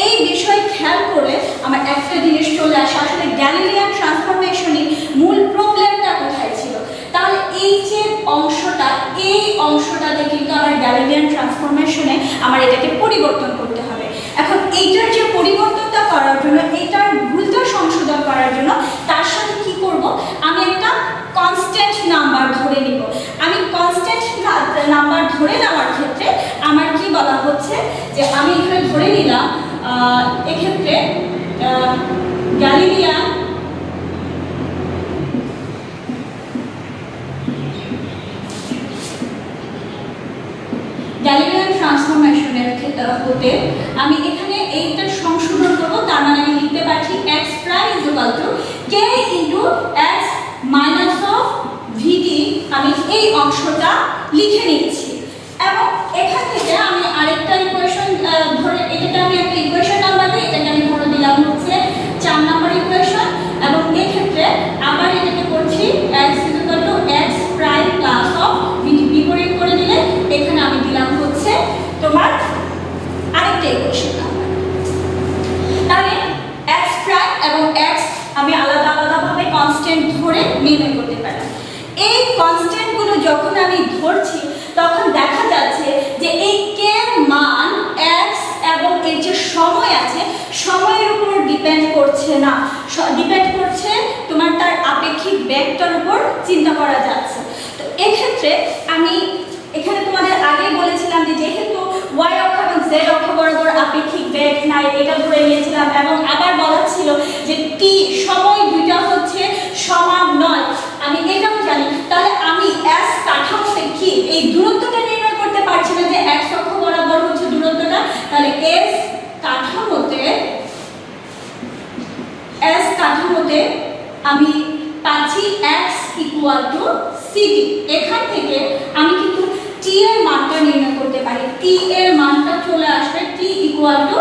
এই বিষয় খেয়াল করে আমার একটা জিনিস চলে আসে, আসলে গ্যালিলিয়ান ট্রান্সফরমেশনের মূল প্রবলেমটা কোথায় ছিল। তাহলে এই যে অংশটা, এই অংশটাতে কিন্তু আমার গ্যালিলিয়ান ট্রান্সফরমেশনে আমার এটাকে পরিবর্তন করতে হবে। এখন এইটার যে পরিবর্তনটা করার জন্য, এইটার ভুলটা সংশোধন করার জন্য তার সাথে কি করব, আমি একটা কনস্ট্যান্ট নাম্বার ধরে নিব। আমি কনস্ট্যান্ট নাম্বার ধরে নেওয়ার ক্ষেত্রে আমার কি বলা হচ্ছে যে আমি এখানে ধরে নিলাম এক্ষেত্রে গ্যালিলিয়ান ট্রান্সফরমেশনের হতে আমি এখানে এইটা সংশোধন করব। তার মানে আমি লিখতে পারছি x prime equal to k into x minus of vt। আমি এই অংশটা লিখে নিচ্ছি এবং এখান থেকে আমি আরেকটা ইকুয়েশন ধরে, এটাকে আমি একটা ইকুয়েশন নাম্বার দিই, এটাকে আমি ধরে দিলাম হচ্ছে 4 নাম্বার ইকুয়েশন। এবং এই ক্ষেত্রে আবার এটাকে করছি x equal to x prime plus of vt, বিপরীত করে দিলে এখানে আমি দিলাম হচ্ছে তোমার আরেকটা ইকুয়েশন নাম্বার। তাহলে x প্রাইম এবং x আমি আলাদা আলাদাভাবে কনস্ট্যান্ট ধরে নির্ণয় করতে পারি। এই কনস্ট্যান্টগুলো যখন আমি ধরছি তখন দেখা যাচ্ছে যে এই k এর মান x এবং এর যে সময় আছে সময়ের উপর ডিপেন্ড করছে না, ডিপেন্ড করছে তোমার তার আপেক্ষিক বেগটার উপর চিন্তা করা যাচ্ছে। তো এক্ষেত্রে আমি এখানে তোমাদের আগেই বলেছিলাম যে যেহেতু y অক্ষ এবং z অক্ষ বরাবর আপেক্ষিক বেগ নাই, এটা ধরে নিয়েছিলাম। এবং আবার বলা ছিল যে t সময় দুইটা হচ্ছে সমান নয়, আমি এটাও জানি। তাহলে আমি s কাঠামোতে কি এই দূরত্বটা নির্ণয় করতে পারছি না যে x অক্ষ বরাবর হচ্ছে দূরত্বটা। তাহলে s কাঠামোতে আমি পাচ্ছি x ইকুয়াল টু ct। এখান থেকে আমি কিন্তু t এর মানটা নির্ণয় করতে পারি। t এর মানটা চলে আসবে t equal to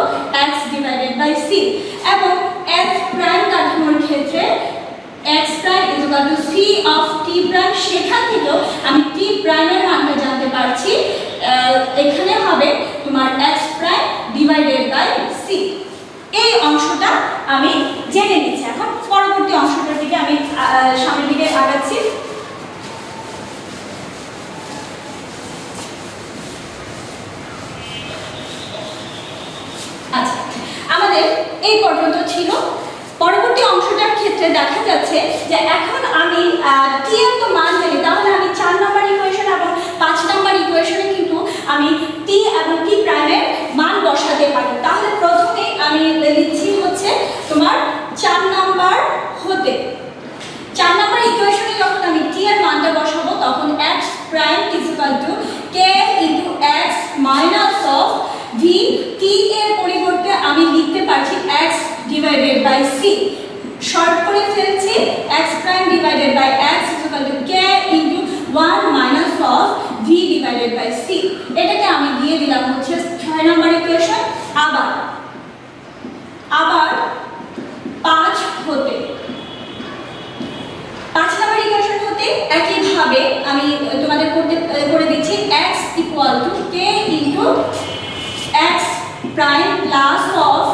x divided by c। এবং s প্রাইম কাঠামোর ক্ষেত্রে x prime equal to c of t prime, সেখান থেকেও আমি t প্রাইমের মানটা জানতে পারছি, এখানে হবে তোমার x prime divided by c। এই অংশটা আমি জেনে নিচ্ছি। এখন পরবর্তী অংশটার দিকে আমি সামনের দিকে আগাচ্ছি। আচ্ছা, আমাদের এই পর্যন্ত ছিল। পরবর্তী অংশটার ক্ষেত্রে দেখা যাচ্ছে যে এখন আমি t এর তো মান জানি, তাহলে আমি 4 নম্বর ইকুয়েশন এবং 5 নম্বর ইকুয়েশনে কিন্তু আমি t এবং t প্রাইমের মান বসাতে পারি। তাহলে প্রথমে আমি লিখছি হচ্ছে তোমার 4 নম্বর হতে 4 নম্বর ইকুয়েশনে যখন আমি t এর মানটা বসাবো তখন x prime equal to k into x minus of v, t এর পরিবর্তে আমি লিখতে পারছি x divided by c। Short করে ফেলছি x prime divided by x equal to k into 1 minus of v divided by c। এটাকে আমি দিয়ে দিলাম হচ্ছে 6 নম্বর ইকুয়েশন। আবার 5 হতে 5 নম্বর ইকুয়েশন হতে একইভাবে আমি তোমাদের করে দিচ্ছি x equal to k into x prime plus of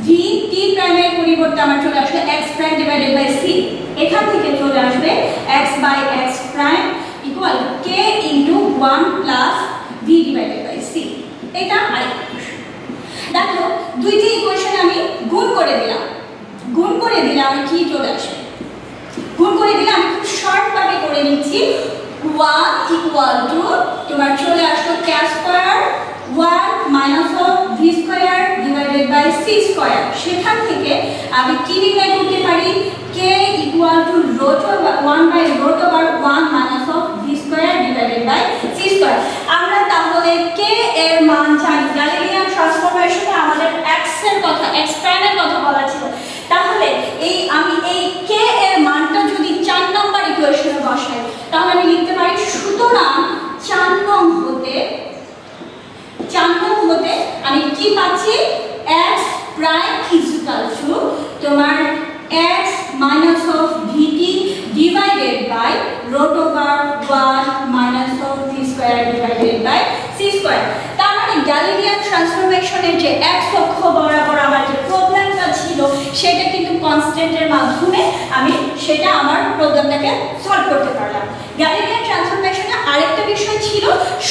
v, t প্রাইমের পরিবর্তে আমার চলে আসবে x prime divided by c। এখান থেকে চলে আসবে x by x prime equal to k into 1 plus v divided by c। এটা আরেকটা ইকুয়েশন। দেখো দুইটি ইকুয়েশন আমি গুণ করে দিলাম। গুণ করে দিলে আমার কি চলে আসবে? গুণ করে দিলে আমি খুব শর্ট ভাবে করে নিচ্ছি। 1 ইকুয়াল টু তোমার চলে আসলো k square 1 minus of v square divided by c square. সেখান থেকে আমি কি নির্ণয় করতে পারি? k equal to root over 1 by root over 1 minus of v square divided by c square. আমরা তাহলে k এর মান জানি। গ্যালিলিয়ান ট্রান্সফরমেশনে আমাদের x এর কথা, x প্রাইমের কথা বলা ছিল। তাহলে আমি এই k এর মানটা যদি 4 নম্বর ইকুয়েশনে বসাই তাহলে আমি লিখতে পারি সুতরাং 4 নং হতে আমি কি পাচ্ছি? x প্রাইম ইকুয়াল টু তোমার x minus of vt divided by root over 1 minus of v square divided by c square. তার মানে গ্যালিলিয়ান ট্রান্সফরমেশনের যে এক্স অক্ষ বরাবর আমার যে প্রবলেমটা ছিল সেটা কিন্তু কনস্ট্যান্টের মাধ্যমে আমি সেটা আমার প্রবলেমটাকে সলভ করতে পারলাম। গ্যালিলিয়ান ট্রান্সফরমেশনে আরেকটা বিষয় ছিল,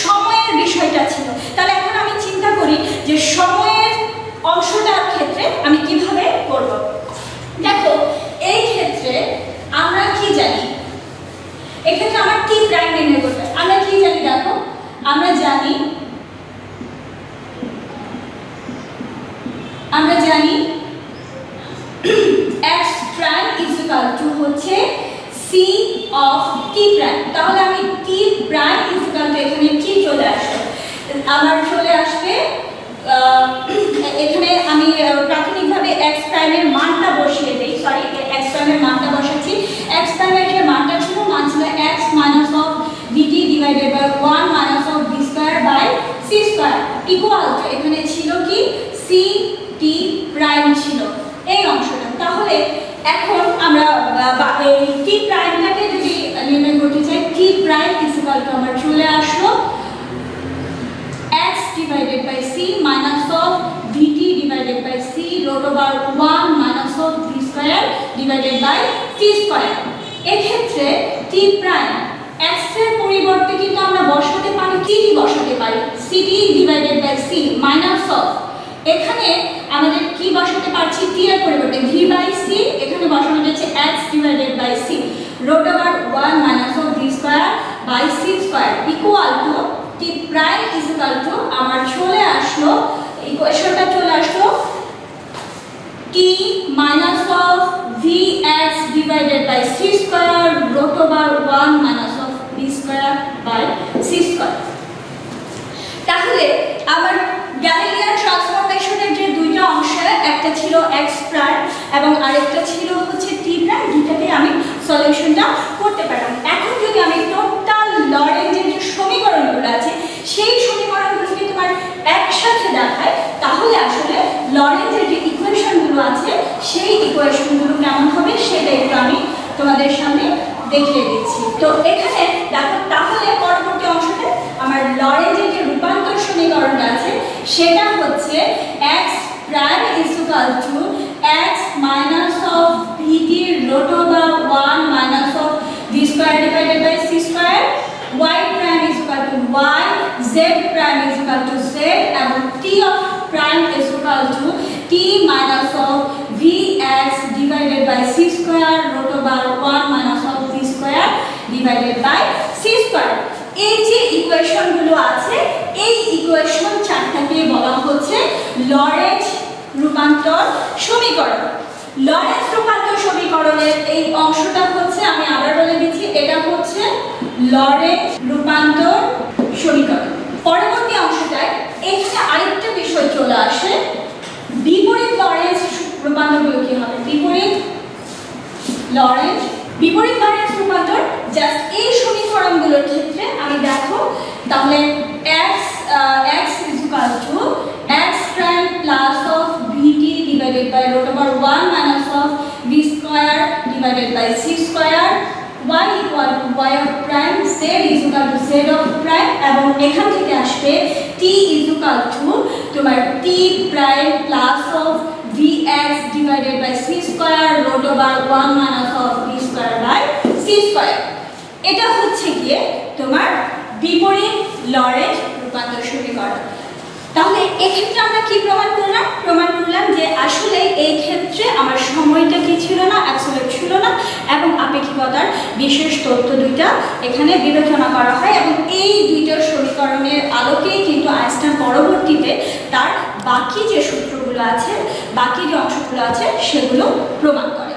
সময়ের বিষয়টা ছিল। তাহলে এখন আমি চিন্তা করি যে সময়ের অংশটার ক্ষেত্রে আমি কিভাবে করব। দেখো এই ক্ষেত্রে আমরা কি জানি, এক্ষেত্রে আমার টি প্রাইম নির্ণয় করতে হবে। আমরা কি জানি দেখো, আমরা জানি x prime is equal two হচ্ছে c অফ t প্রাইম। তাহলে আমি t prime is equal to এখানে কি চলে আসবে, আমার চলে আসবে এখানে আমি প্রাথমিকভাবে x প্রাইমের মানটা বসিয়ে দেই, সরি x প্রাইমের মানটা বসাচ্ছি। x প্রাইমের যে মানটা ছিল x minus of dt divided by 1 minus of v square by c square equal to এখানে ছিল কি c t প্রাইম ছিল এই অংশটা। তাহলে এখন আমরা এই t প্রাইমটাকে যদি নির্ণয় করতে চাই, t prime is equal two আমার চলে আসলো x divided by c minus of dt divided by c root over 1 minus of v square divided by c square। এক্ষেত্রে t prime x এর পরিবর্তে কিন্তু আমরা বসাতে পারি ct বসাতে পারি, ct divided by c minus of এখানে আমাদের কি বসাতে পারছি t এর পরিবর্তে v by c, এখানে বসানো যাচ্ছে x divided by c root over 1 minus of v square by c square equal to t prime is equal to আমার চলে আসলো ইকুয়েশনটা চলে আসলো t minus of vx divided by c square root over 1 minus of v square by c square। তাহলে আমার Galilean ট্রান্সফরমেশনের যে দুইটা অংশ, একটা ছিল x প্রাইম এবং আরেকটা ছিল হচ্ছে t প্রাইম, দুটাকে আমি সলিউশনটা করতে পারলাম। এখন যদি আমি টোটাল লরেঞ্জের যে সমীকরণগুলো আছে সেই সমীকরণগুলোকে তোমার একসাথে দেখাই, তাহলে আসলে লরেঞ্জের যে ইকুয়েশনগুলো আছে সেই ইকুয়েশনগুলো কেমন হবে সেটা একটু আমি তোমাদের সামনে দেখিয়ে দিচ্ছি। তো এখানে দেখো, তাহলে পরবর্তী অংশতে আমার লরেঞ্জের যে রূপান্তর সমীকরণটা আছে সেটা হচ্ছে x prime is equal to x minus of vt root over 1 minus of v square divided by c square, y prime is equal to y, z prime is equal to z এবং t of prime is equal to t minus of vx divided by c square root over 1 minus of v square divided by c square। এই যে ইকুয়েশনগুলো আছে এই equation চারটাকে বলা হচ্ছে Lorenz রূপান্তর সমীকরণ। Lorenz রূপান্তর সমীকরণের এই অংশটা হচ্ছে, আমি আবার বলে দিচ্ছি, এটা হচ্ছে লরেঞ্জ রূপান্তর সমীকরণ। পরবর্তী অংশটায় এখানে আরেকটা বিষয় চলে আসে, বিপরীত লরেঞ্জ রূপান্তরগুলো কি হবে। বিপরীত লরেঞ্জ রূপান্তর জাস্ট এই সমীকরণগুলোর ক্ষেত্রে আমি দেখো, তাহলে x is equal to x prime plus of vt divided by root over 1 minus of v square divided by c square, y equal to y of prime, z is equal to z of prime এবং এখান থেকে আসবে t is equal to তোমার t prime plus of vx divided by c square root over 1 minus of v square by c square। এটা হচ্ছে গিয়ে তোমার বিপরীত লরেঞ্জ রূপান্তর সমীকরণ। তাহলে এক্ষেত্রে আমরা কি প্রমাণ করলাম যে আসলে এই ক্ষেত্রে আমার সময়টা কি ছিল না, অ্যাবসলিউট ছিল না এবং আপেক্ষিকতার বিশেষ তথ্য দুইটা এখানে বিবেচনা করা হয় এবং এই দুইটা সমীকরণের আলোকেই কিন্তু আইনস্টাইন পরবর্তীতে তার বাকি যে সূত্রগুলো আছে, বাকি যে অংশগুলো আছে সেগুলো প্রমাণ করে।